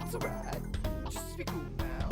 It's alright. Just be cool now.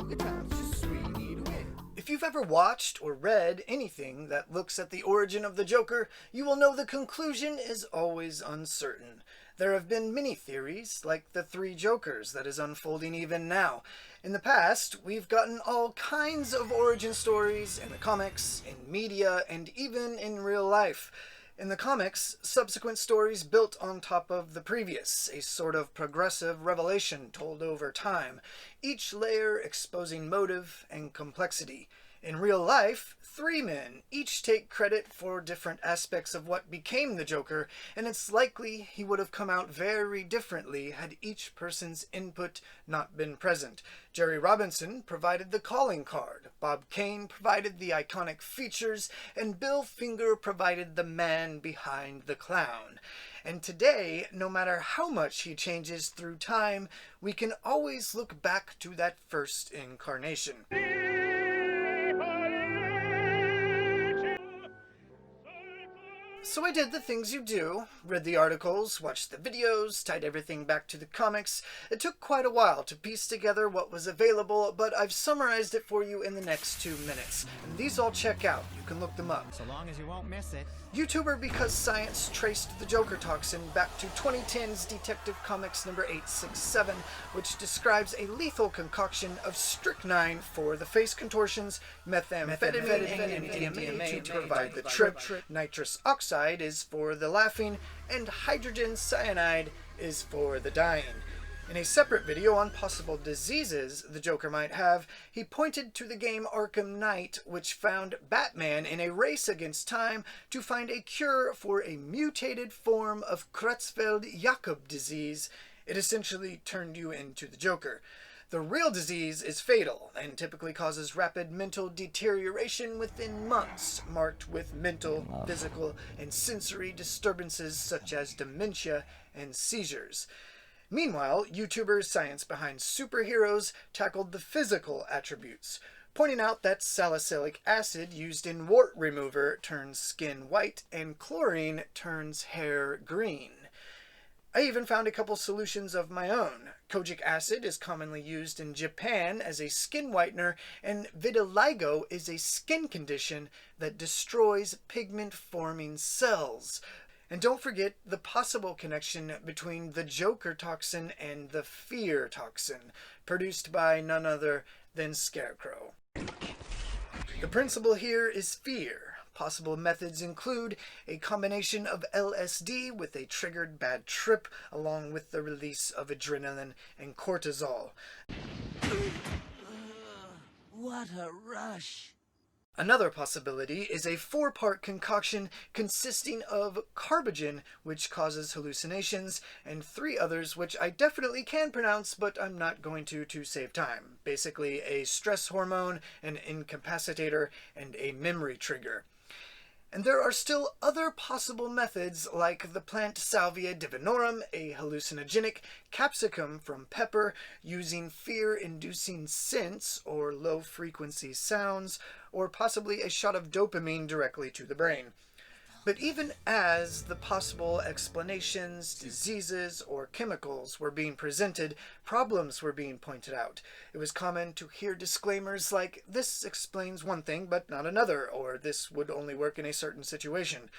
Good times, just sweet either way. If you've ever watched or read anything that looks at the origin of the Joker, you will know the conclusion is always uncertain. There have been many theories, like the three Jokers that is unfolding even now. In the past, we've gotten all kinds of origin stories in the comics, in media, and even in real life. In the comics, subsequent stories built on top of the previous, a sort of progressive revelation told over time, each layer exposing motive and complexity. In real life, three men each take credit for different aspects of what became the Joker, and it's likely he would have come out very differently had each person's input not been present. Jerry Robinson provided the calling card, Bob Kane provided the iconic features, and Bill Finger provided the man behind the clown. And today, no matter how much he changes through time, we can always look back to that first incarnation. So I did the things you do, read the articles, watched the videos, tied everything back to the comics. It took quite a while to piece together what was available, but I've summarized it for you in the next 2 minutes. And these all check out. You can look them up. So long as you won't miss it. YouTuber Because Science traced the Joker toxin back to 2010's Detective Comics number 867, which describes a lethal concoction of strychnine for the face contortions, methamphetamine, and MDMA to provide the trip, nitrous oxide is for the laughing, and hydrogen cyanide is for the dying. In a separate video on possible diseases the Joker might have, he pointed to the game Arkham Knight, which found Batman in a race against time to find a cure for a mutated form of Creutzfeldt-Jakob disease. It essentially turned you into the Joker. The real disease is fatal and typically causes rapid mental deterioration within months, marked with mental, physical, and sensory disturbances such as dementia and seizures. Meanwhile, YouTuber Science Behind Superheroes tackled the physical attributes, pointing out that salicylic acid used in wart remover turns skin white and chlorine turns hair green. I even found a couple solutions of my own. Kojic acid is commonly used in Japan as a skin whitener, and vitiligo is a skin condition that destroys pigment-forming cells. And don't forget the possible connection between the Joker toxin and the fear toxin, produced by none other than Scarecrow. The principle here is fear. Possible methods include a combination of LSD with a triggered bad trip, along with the release of adrenaline and cortisol. What a rush. Another possibility is a 4-part concoction consisting of carbogen, which causes hallucinations, and 3 others which I definitely can pronounce, but I'm not going to save time. Basically, a stress hormone, an incapacitator, and a memory trigger. And there are still other possible methods like the plant Salvia divinorum, a hallucinogenic capsicum from pepper, using fear-inducing scents or low-frequency sounds, or possibly a shot of dopamine directly to the brain. But even as the possible explanations, diseases, or chemicals were being presented, problems were being pointed out. It was common to hear disclaimers like, "This explains one thing, but not another," or "This would only work in a certain situation."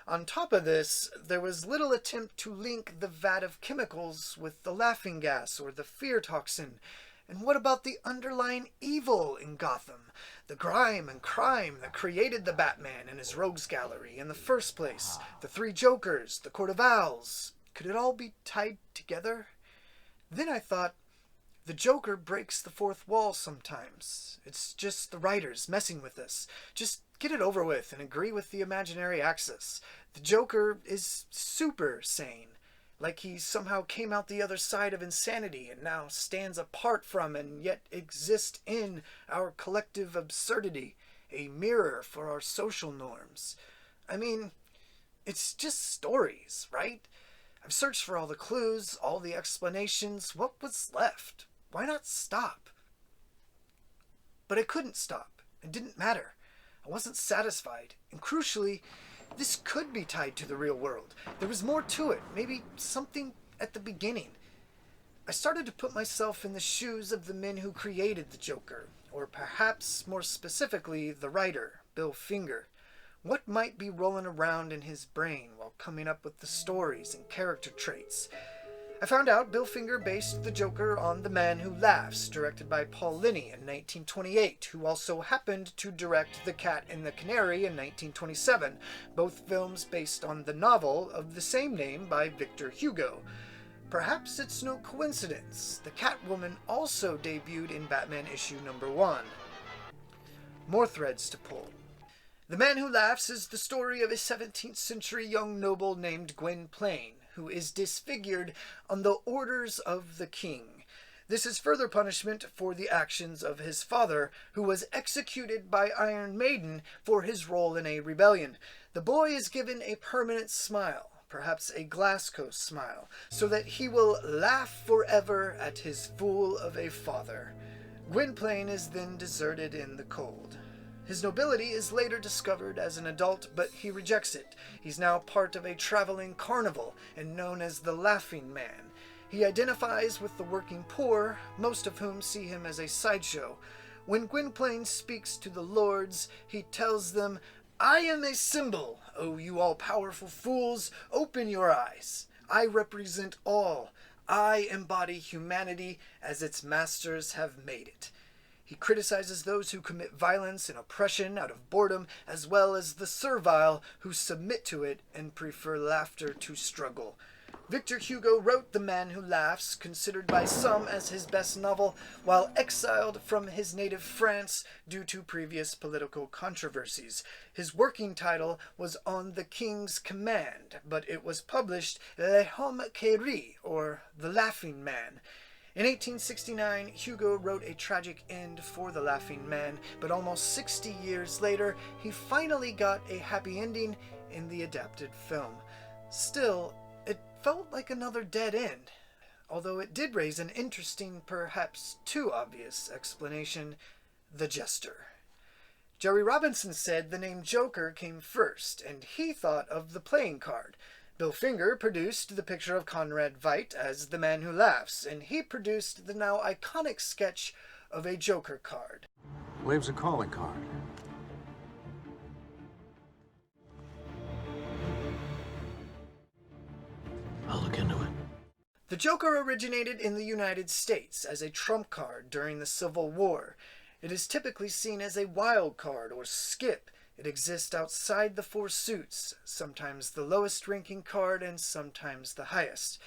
On top of this, there was little attempt to link the vat of chemicals with the laughing gas or the fear toxin. And what about the underlying evil in Gotham? The grime and crime that created the Batman and his rogues gallery in the first place? The 3 Jokers, the Court of Owls? Could it all be tied together? Then I thought, the Joker breaks the 4th wall sometimes. It's just the writers messing with us. Just get it over with and agree with the imaginary axis. The Joker is super sane. Like he somehow came out the other side of insanity and now stands apart from and yet exists in our collective absurdity, a mirror for our social norms. I mean, it's just stories, right? I've searched for all the clues, all the explanations. What was left? Why not stop? But I couldn't stop. It didn't matter. I wasn't satisfied. And crucially, this could be tied to the real world. There was more to it, maybe something at the beginning. I started to put myself in the shoes of the men who created the Joker, or perhaps more specifically the writer, Bill Finger. What might be rolling around in his brain while coming up with the stories and character traits? I found out Bill Finger based the Joker on The Man Who Laughs, directed by Paul Linney in 1928, who also happened to direct The Cat and the Canary in 1927, both films based on the novel of the same name by Victor Hugo. Perhaps it's no coincidence. The Catwoman also debuted in Batman issue number 1. More threads to pull. The Man Who Laughs is the story of a 17th century young noble named Gwynplaine, who is disfigured on the orders of the king. This is further punishment for the actions of his father, who was executed by Iron Maiden for his role in a rebellion. The boy is given a permanent smile, perhaps a Glasgow smile, so that he will laugh forever at his fool of a father. Gwynplaine is then deserted in the cold. His nobility is later discovered as an adult, but he rejects it. He's now part of a traveling carnival and known as the Laughing Man. He identifies with the working poor, most of whom see him as a sideshow. When Gwynplaine speaks to the lords, he tells them, "I am a symbol, O you all-powerful fools, open your eyes. I represent all. I embody humanity as its masters have made it." He criticizes those who commit violence and oppression out of boredom, as well as the servile who submit to it and prefer laughter to struggle. Victor Hugo wrote The Man Who Laughs, considered by some as his best novel, while exiled from his native France due to previous political controversies. His working title was On the King's Command, but it was published L'Homme qui rit, or The Laughing Man. In 1869, Hugo wrote a tragic end for The Laughing Man, but almost 60 years later, he finally got a happy ending in the adapted film. Still, it felt like another dead end, although it did raise an interesting, perhaps too obvious explanation: the jester. Jerry Robinson said the name Joker came first, and he thought of the playing card. Bill Finger produced the picture of Conrad Veidt as the Man Who Laughs, and he produced the now iconic sketch of a Joker card. Leaves a calling card. I'll look into it. The Joker originated in the United States as a trump card during the Civil War. It is typically seen as a wild card or skip. It exists outside the four suits, sometimes the lowest ranking card and sometimes the highest.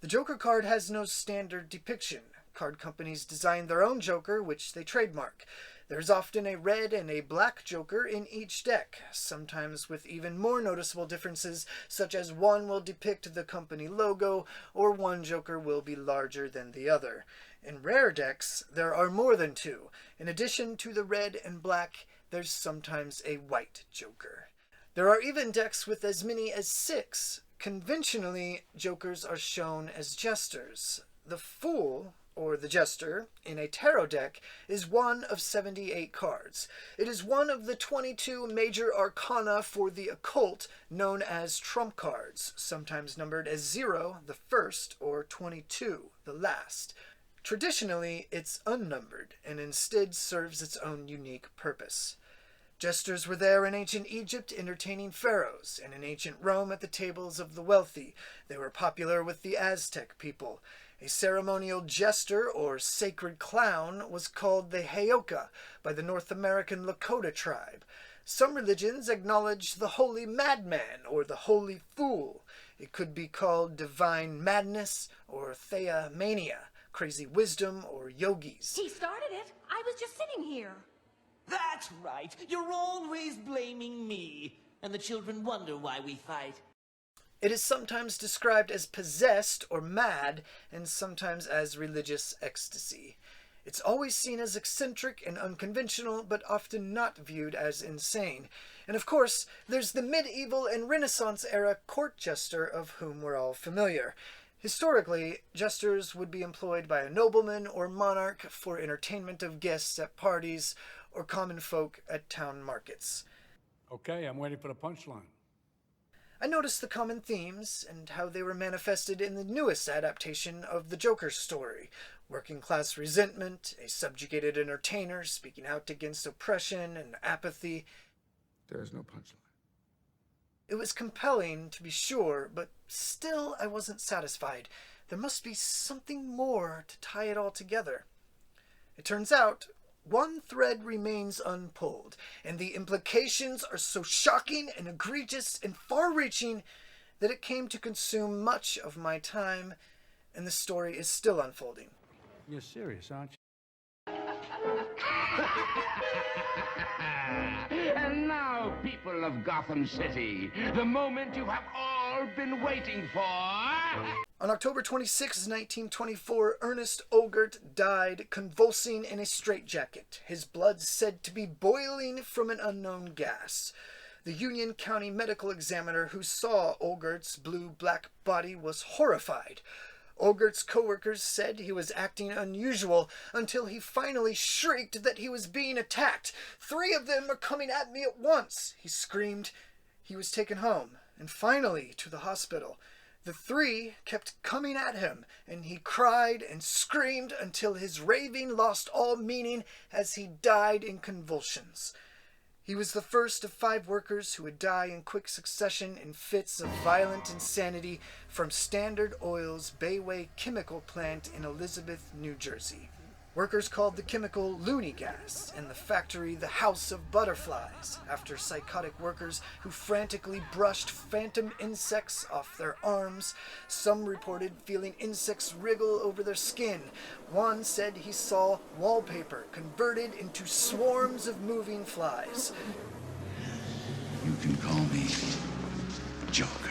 The Joker card has no standard depiction. Card companies design their own Joker, which they trademark. There's often a red and a black Joker in each deck, sometimes with even more noticeable differences, such as one will depict the company logo, or one Joker will be larger than the other. In rare decks, there are more than two. In addition to the red and black, there's sometimes a white Joker. There are even decks with as many as 6. Conventionally, Jokers are shown as jesters. The Fool, or the Jester, in a tarot deck is one of 78 cards. It is one of the 22 major arcana for the occult known as trump cards, sometimes numbered as 0, the first, or 22, the last. Traditionally, it's unnumbered, and instead serves its own unique purpose. Jesters were there in ancient Egypt entertaining pharaohs, and in ancient Rome at the tables of the wealthy. They were popular with the Aztec people. A ceremonial jester, or sacred clown, was called the Heyoka by the North American Lakota tribe. Some religions acknowledge the holy madman, or the holy fool. It could be called divine madness, or theomania, crazy wisdom, or yogis. He started it. I was just sitting here. That's right. You're always blaming me. And the children wonder why we fight. It is sometimes described as possessed or mad, and sometimes as religious ecstasy. It's always seen as eccentric and unconventional, but often not viewed as insane. And of course, there's the medieval and Renaissance era court jester of whom we're all familiar. Historically, jesters would be employed by a nobleman or monarch for entertainment of guests at parties or common folk at town markets. Okay, I'm waiting for the punchline. I noticed the common themes and how they were manifested in the newest adaptation of the Joker's story. Working class resentment, a subjugated entertainer speaking out against oppression and apathy. There's no punchline. It was compelling, to be sure, but still I wasn't satisfied. There must be something more to tie it all together. It turns out, one thread remains unpulled, and the implications are so shocking and egregious and far-reaching that it came to consume much of my time, and the story is still unfolding. You're serious, aren't you? And now, people of Gotham City, the moment you have all been waiting for. On October 26, 1924, Ernest Ogert died convulsing in a straitjacket, his blood said to be boiling from an unknown gas. The Union County medical examiner who saw Ogert's blue-black body was horrified. Ogert's co-workers said he was acting unusual until he finally shrieked that he was being attacked. 3 of them are coming at me at once, he screamed. He was taken home, and finally to the hospital. The 3 kept coming at him, and he cried and screamed until his raving lost all meaning as he died in convulsions. He was the first of 5 workers who would die in quick succession in fits of violent insanity from Standard Oil's Bayway chemical plant in Elizabeth, New Jersey. Workers called the chemical loony gas and the factory the House of Butterflies, after psychotic workers who frantically brushed phantom insects off their arms. Some reported feeling insects wriggle over their skin. One said he saw wallpaper converted into swarms of moving flies. You can call me Joker.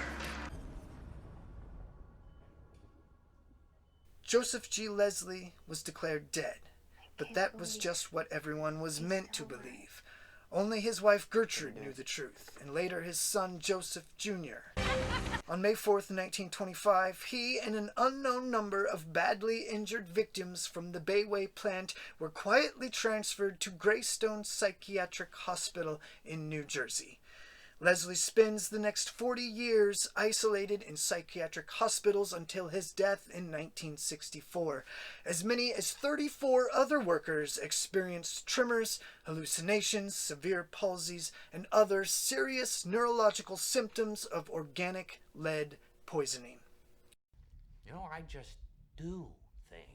Joseph G. Leslie was declared dead, but that was just what everyone was meant to believe. Only his wife Gertrude knew the truth, and later his son Joseph Jr. On May 4th, 1925, he and an unknown number of badly injured victims from the Bayway plant were quietly transferred to Greystone Psychiatric Hospital in New Jersey. Leslie spends the next 40 years isolated in psychiatric hospitals until his death in 1964. As many as 34 other workers experienced tremors, hallucinations, severe palsies, and other serious neurological symptoms of organic lead poisoning. You know, I just do things.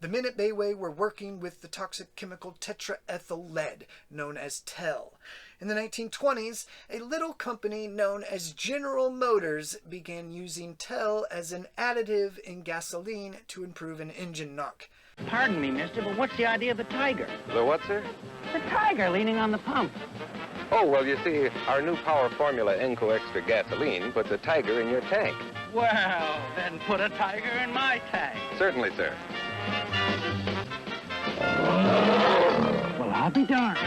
The men at Bayway were working with the toxic chemical tetraethyl lead, known as TEL. In the 1920s, a little company known as General Motors began using TEL as an additive in gasoline to improve an engine knock. Pardon me, mister, but what's the idea of the tiger? The what, sir? The tiger leaning on the pump. Oh, well, you see, our new Power Formula Enco Extra gasoline puts a tiger in your tank. Well, then put a tiger in my tank. Certainly, sir. Well, I'll be darned.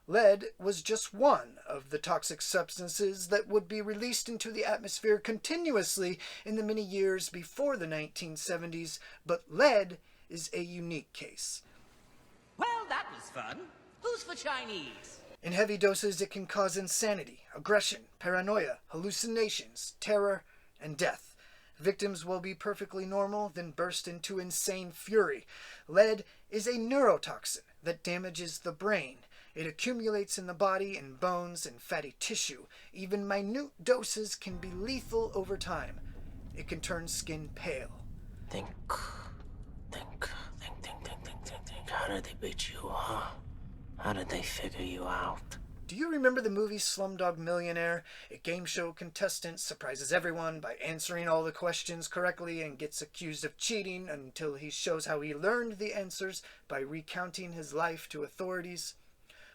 Lead was just one of the toxic substances that would be released into the atmosphere continuously in the many years before the 1970s, but lead is a unique case. Well, that was fun. Who's for Chinese? In heavy doses, it can cause insanity, aggression, paranoia, hallucinations, terror, and death. Victims will be perfectly normal, then burst into insane fury. Lead is a neurotoxin that damages the brain. It accumulates in the body, in bones, and fatty tissue. Even minute doses can be lethal over time. It can turn skin pale. Think. How did they beat you, huh? How did they figure you out? Do you remember the movie Slumdog Millionaire? A game show contestant surprises everyone by answering all the questions correctly and gets accused of cheating until he shows how he learned the answers by recounting his life to authorities.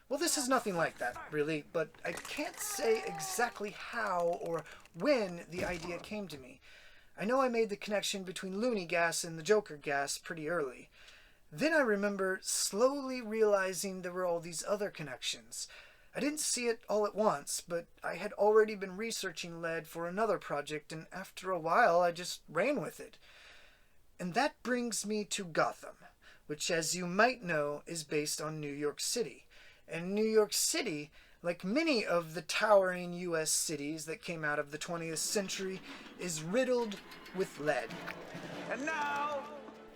Well, this is nothing like that, really, but I can't say exactly how or when the idea came to me. I know I made the connection between loony gas and the Joker gas pretty early. Then I remember slowly realizing there were all these other connections. I didn't see it all at once, but I had already been researching lead for another project, and after a while I just ran with it. And that brings me to Gotham, which, as you might know, is based on New York City. In New York City, like many of the towering U.S. cities that came out of the 20th century, is riddled with lead. And now,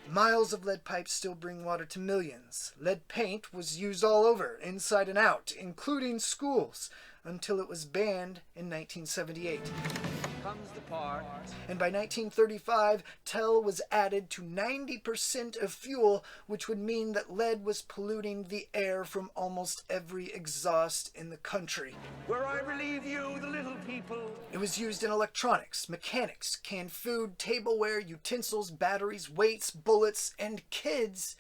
Miles of lead pipes still bring water to millions. Lead paint was used all over, inside and out, including schools, until it was banned in 1978. comes the part. And by 1935, TEL was added to 90% of fuel, which would mean that lead was polluting the air from almost every exhaust in the country. Where I relieve you, the little people. It was used in electronics, mechanics, canned food, tableware, utensils, batteries, weights, bullets, and kids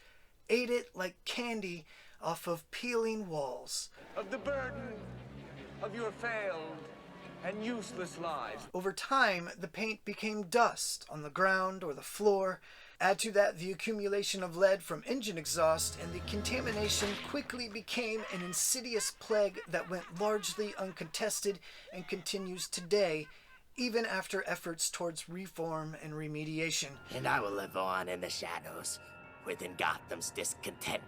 ate it like candy off of peeling walls. Of the burden of your failed and useless lives. Over time, the paint became dust on the ground or the floor. Add to that the accumulation of lead from engine exhaust, and the contamination quickly became an insidious plague that went largely uncontested and continues today, even after efforts towards reform and remediation. And I will live on in the shadows within Gotham's discontent.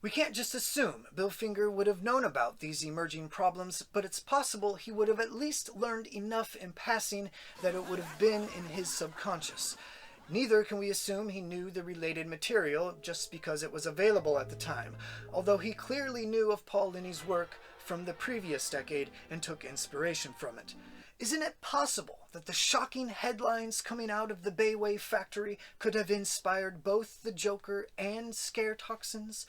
We can't just assume Bill Finger would have known about these emerging problems, but it's possible he would have at least learned enough in passing that it would have been in his subconscious. Neither can we assume he knew the related material just because it was available at the time, although he clearly knew of Paul Linney's work from the previous decade and took inspiration from it. Isn't it possible that the shocking headlines coming out of the Bayway factory could have inspired both the Joker and scare toxins?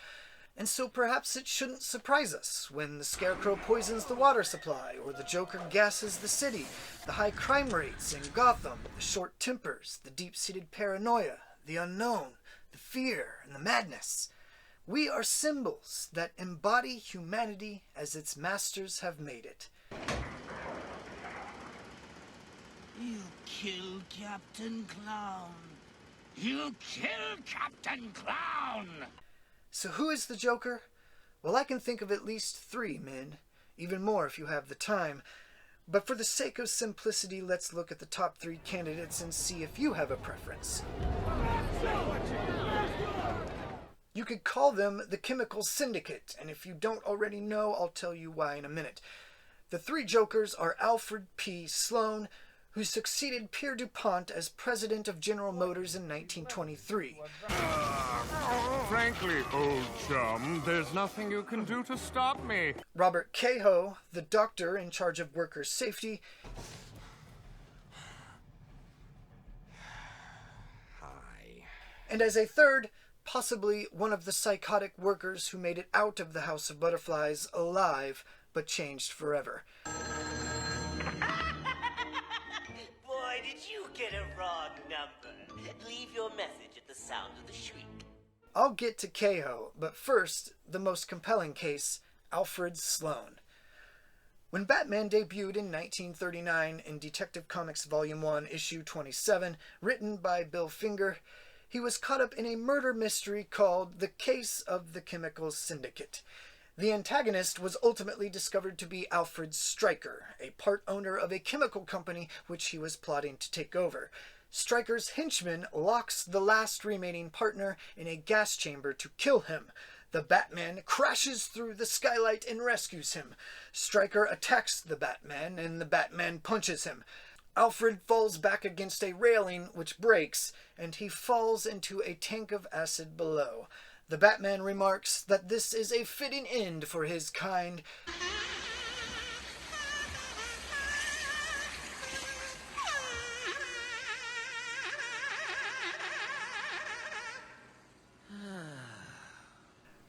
And so perhaps it shouldn't surprise us when the Scarecrow poisons the water supply, or the Joker gasses the city, the high crime rates in Gotham, the short tempers, the deep-seated paranoia, the unknown, the fear, and the madness. We are symbols that embody humanity as its masters have made it. You killed Captain Clown. You killed Captain Clown! So who is the Joker? Well, I can think of at least 3 men, even more if you have the time. But for the sake of simplicity, let's look at the top 3 candidates and see if you have a preference. You could call them the Chemical Syndicate, and if you don't already know, I'll tell you why in a minute. The 3 Jokers are Alfred P. Sloan, who succeeded Pierre DuPont as president of General Motors in 1923. Frankly, old chum, there's nothing you can do to stop me. Robert Cahoe, the doctor in charge of worker safety. Hi. And as a third, possibly one of the psychotic workers who made it out of the House of Butterflies alive, but changed forever. Boy, did you get a wrong number. Leave your message at the sound of the shriek. I'll get to Cahoe, but first, the most compelling case, Alfred Sloan. When Batman debuted in 1939 in Detective Comics Volume 1, Issue 27, written by Bill Finger, he was caught up in a murder mystery called The Case of the Chemical Syndicate. The antagonist was ultimately discovered to be Alfred Stryker, a part owner of a chemical company which he was plotting to take over. Stryker's henchman locks the last remaining partner in a gas chamber to kill him. The Batman crashes through the skylight and rescues him. Stryker attacks the Batman, and the Batman punches him. Alfred falls back against a railing, which breaks, and he falls into a tank of acid below. The Batman remarks that this is a fitting end for his kind.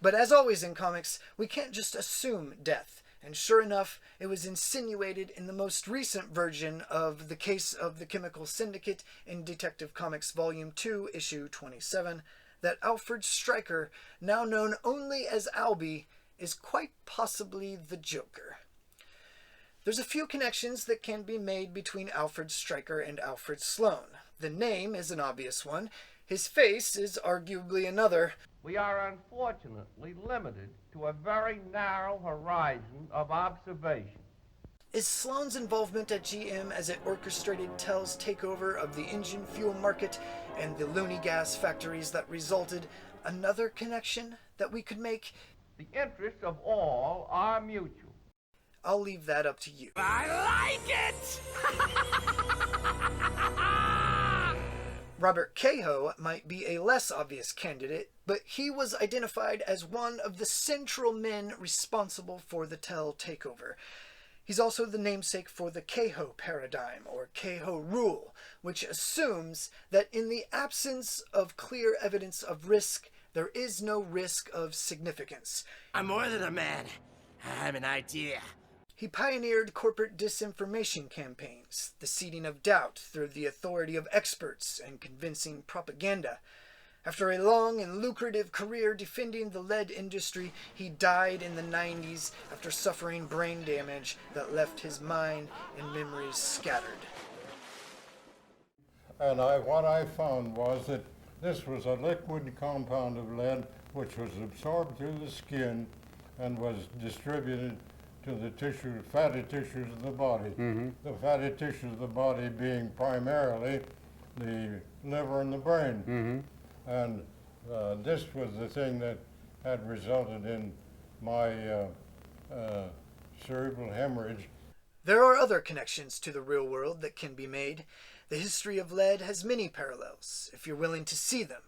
But as always in comics, we can't just assume death. And sure enough, it was insinuated in the most recent version of The Case of the Chemical Syndicate in Detective Comics Volume 2, Issue 27, that Alfred Stryker, now known only as Albie, is quite possibly the Joker. There's a few connections that can be made between Alfred Stryker and Alfred Sloan. The name is an obvious one. His face is arguably another. We are unfortunately limited to a very narrow horizon of observation. Is Sloan's involvement at GM as it orchestrated TEL's takeover of the engine fuel market and the loony gas factories that resulted another connection that we could make? The interests of all are mutual. I'll leave that up to you. I like it! Robert Cahoe might be a less obvious candidate, but he was identified as one of the central men responsible for the Tell takeover. He's also the namesake for the Cahoe paradigm, or Cahoe rule, which assumes that in the absence of clear evidence of risk, there is no risk of significance. I'm more than a man. I'm an idea. He pioneered corporate disinformation campaigns, the seeding of doubt through the authority of experts and convincing propaganda. After a long and lucrative career defending the lead industry, he died in the 90s after suffering brain damage that left his mind and memories scattered. And what I found was that this was a liquid compound of lead which was absorbed through the skin and was distributed to the fatty tissues of the body. The fatty tissues of the body being primarily the liver and the brain. And this was the thing that had resulted in my cerebral hemorrhage. There are other connections to the real world that can be made. The history of lead has many parallels, if you're willing to see them.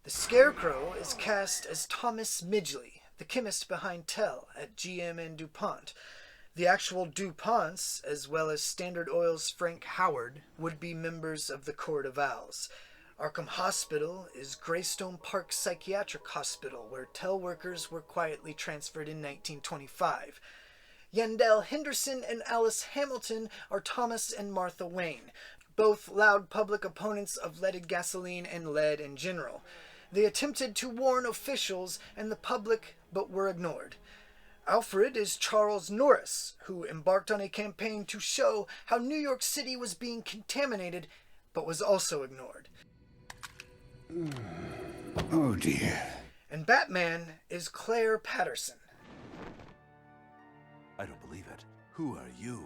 The Scarecrow is cast as Thomas Midgley, the chemist behind Tell at GM and DuPont. The actual DuPonts, as well as Standard Oil's Frank Howard, would be members of the Court of Owls. Arkham Hospital is Greystone Park Psychiatric Hospital, where Tell workers were quietly transferred in 1925. Yandell Henderson and Alice Hamilton are Thomas and Martha Wayne, both loud public opponents of leaded gasoline and lead in general. They attempted to warn officials and the public, but were ignored. Alfred is Charles Norris, who embarked on a campaign to show how New York City was being contaminated, but was also ignored. Oh dear. And Batman is Claire Patterson. I don't believe it. Who are you?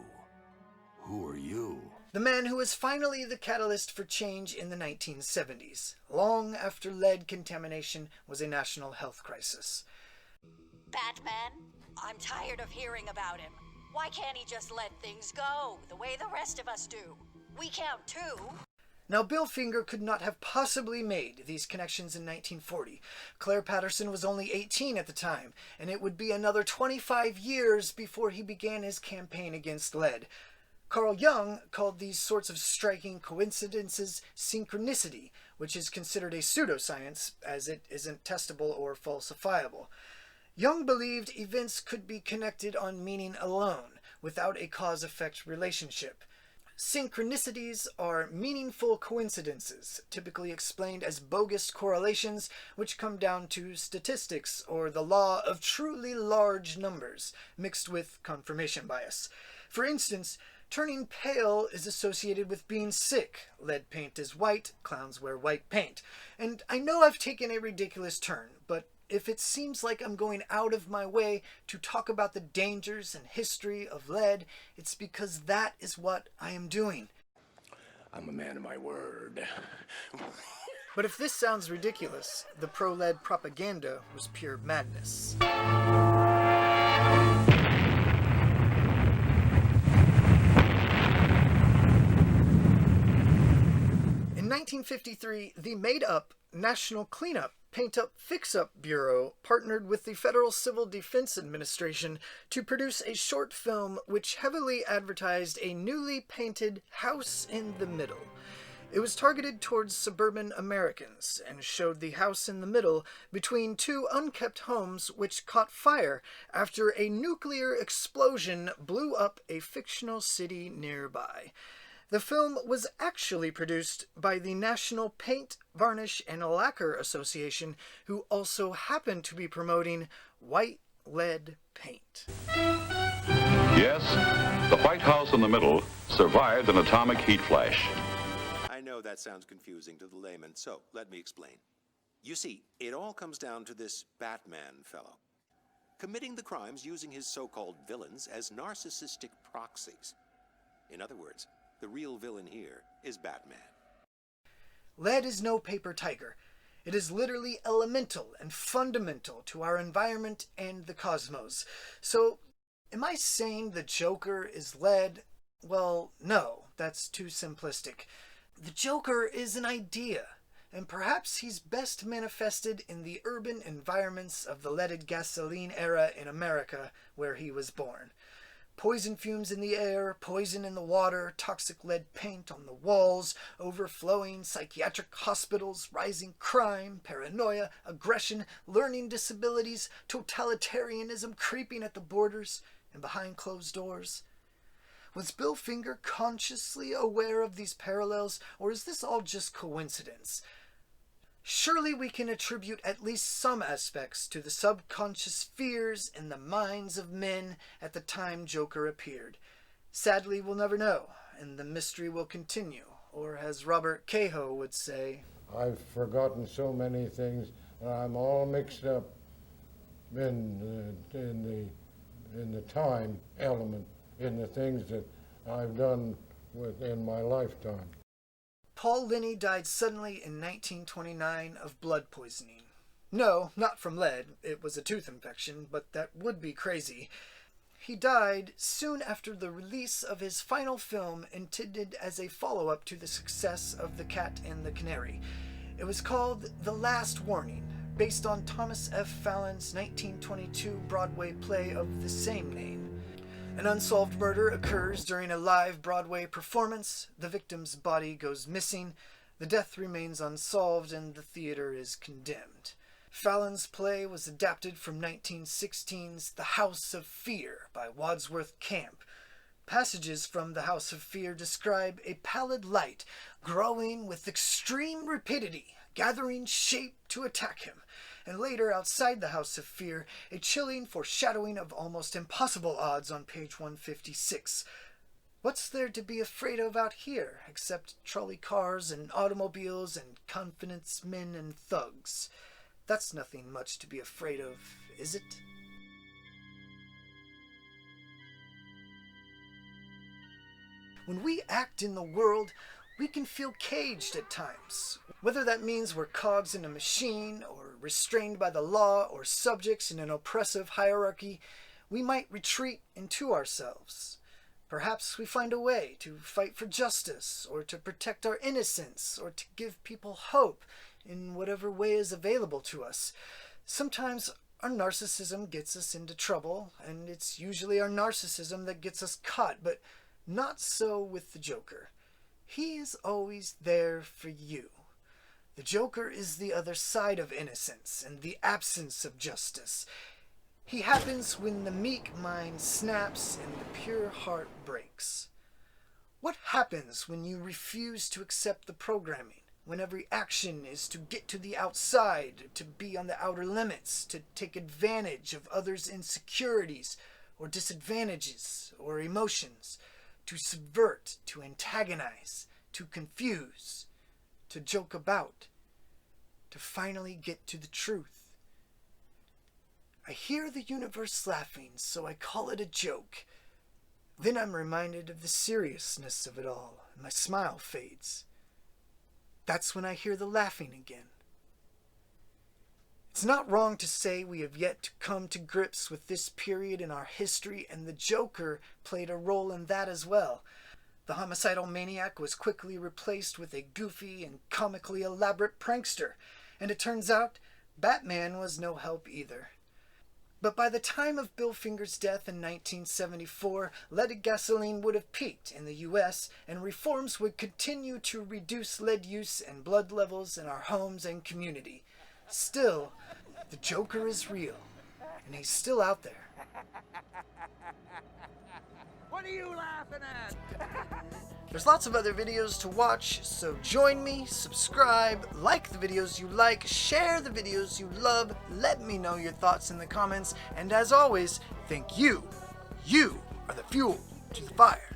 Who are you? The man who was finally the catalyst for change in the 1970s, long after lead contamination was a national health crisis. Batman, I'm tired of hearing about him. Why can't he just let things go the way the rest of us do? We count too. Now, Bill Finger could not have possibly made these connections in 1940. Claire Patterson was only 18 at the time, and it would be another 25 years before he began his campaign against lead. Carl Jung called these sorts of striking coincidences synchronicity, which is considered a pseudoscience, as it isn't testable or falsifiable. Jung believed events could be connected on meaning alone, without a cause-effect relationship. Synchronicities are meaningful coincidences, typically explained as bogus correlations, which come down to statistics or the law of truly large numbers, mixed with confirmation bias. For instance, turning pale is associated with being sick. Lead paint is white, clowns wear white paint. And I know I've taken a ridiculous turn, but if it seems like I'm going out of my way to talk about the dangers and history of lead, it's because that is what I am doing. I'm a man of my word. But if this sounds ridiculous, the pro-lead propaganda was pure madness. In 1953, the made-up National Cleanup Paint-Up Fix-Up Bureau partnered with the Federal Civil Defense Administration to produce a short film which heavily advertised a newly painted house in the middle. It was targeted towards suburban Americans and showed the house in the middle between two unkept homes which caught fire after a nuclear explosion blew up a fictional city nearby. The film was actually produced by the National Paint, Varnish, and Lacquer Association, who also happened to be promoting white lead paint. Yes, the White House in the middle survived an atomic heat flash. I know that sounds confusing to the layman, so let me explain. You see, it all comes down to this Batman fellow, committing the crimes using his so-called villains as narcissistic proxies. In other words, the real villain here is Batman. Lead is no paper tiger. It is literally elemental and fundamental to our environment and the cosmos. So, am I saying the Joker is lead? Well, no, that's too simplistic. The Joker is an idea, and perhaps he's best manifested in the urban environments of the leaded gasoline era in America, where he was born. Poison fumes in the air, poison in the water, toxic lead paint on the walls, overflowing psychiatric hospitals, rising crime, paranoia, aggression, learning disabilities, totalitarianism creeping at the borders and behind closed doors. Was Bill Finger consciously aware of these parallels, or is this all just coincidence? Surely we can attribute at least some aspects to the subconscious fears in the minds of men at the time Joker appeared. Sadly, we'll never know, and the mystery will continue, or as Robert Cahill would say, I've forgotten so many things, and I'm all mixed up in the time element, in the things that I've done in my lifetime. Paul Linney died suddenly in 1929 of blood poisoning. No, not from lead. It was a tooth infection, but that would be crazy. He died soon after the release of his final film intended as a follow-up to the success of The Cat and the Canary. It was called The Last Warning, based on Thomas F. Fallon's 1922 Broadway play of the same name. An unsolved murder occurs during a live Broadway performance. The victim's body goes missing. The death remains unsolved and the theater is condemned. Fallon's play was adapted from 1916's The House of Fear by Wadsworth Camp. Passages from The House of Fear describe a pallid light growing with extreme rapidity, gathering shape to attack him. And later, outside the House of Fear, a chilling foreshadowing of almost impossible odds on page 156. What's there to be afraid of out here, except trolley cars and automobiles and confidence men and thugs? That's nothing much to be afraid of, is it? When we act in the world, we can feel caged at times. Whether that means we're cogs in a machine, or restrained by the law, or subjects in an oppressive hierarchy, we might retreat into ourselves. Perhaps we find a way to fight for justice, or to protect our innocence, or to give people hope in whatever way is available to us. Sometimes our narcissism gets us into trouble, and it's usually our narcissism that gets us caught, but not so with the Joker. He is always there for you. The Joker is the other side of innocence and the absence of justice. He happens when the meek mind snaps and the pure heart breaks. What happens when you refuse to accept the programming, when every action is to get to the outside, to be on the outer limits, to take advantage of others' insecurities or disadvantages or emotions, to subvert, to antagonize, to confuse, to joke about, to finally get to the truth? I hear the universe laughing, so I call it a joke. Then I'm reminded of the seriousness of it all, and my smile fades. That's when I hear the laughing again. It's not wrong to say we have yet to come to grips with this period in our history, and the Joker played a role in that as well. The homicidal maniac was quickly replaced with a goofy and comically elaborate prankster, and it turns out Batman was no help either. But by the time of Bill Finger's death in 1974, leaded gasoline would have peaked in the U.S., and reforms would continue to reduce lead use and blood levels in our homes and community. Still, the Joker is real, and he's still out there. What are you laughing at? There's lots of other videos to watch, so join me, subscribe, like the videos you like, share the videos you love, let me know your thoughts in the comments, and as always, thank you. You are the fuel to the fire.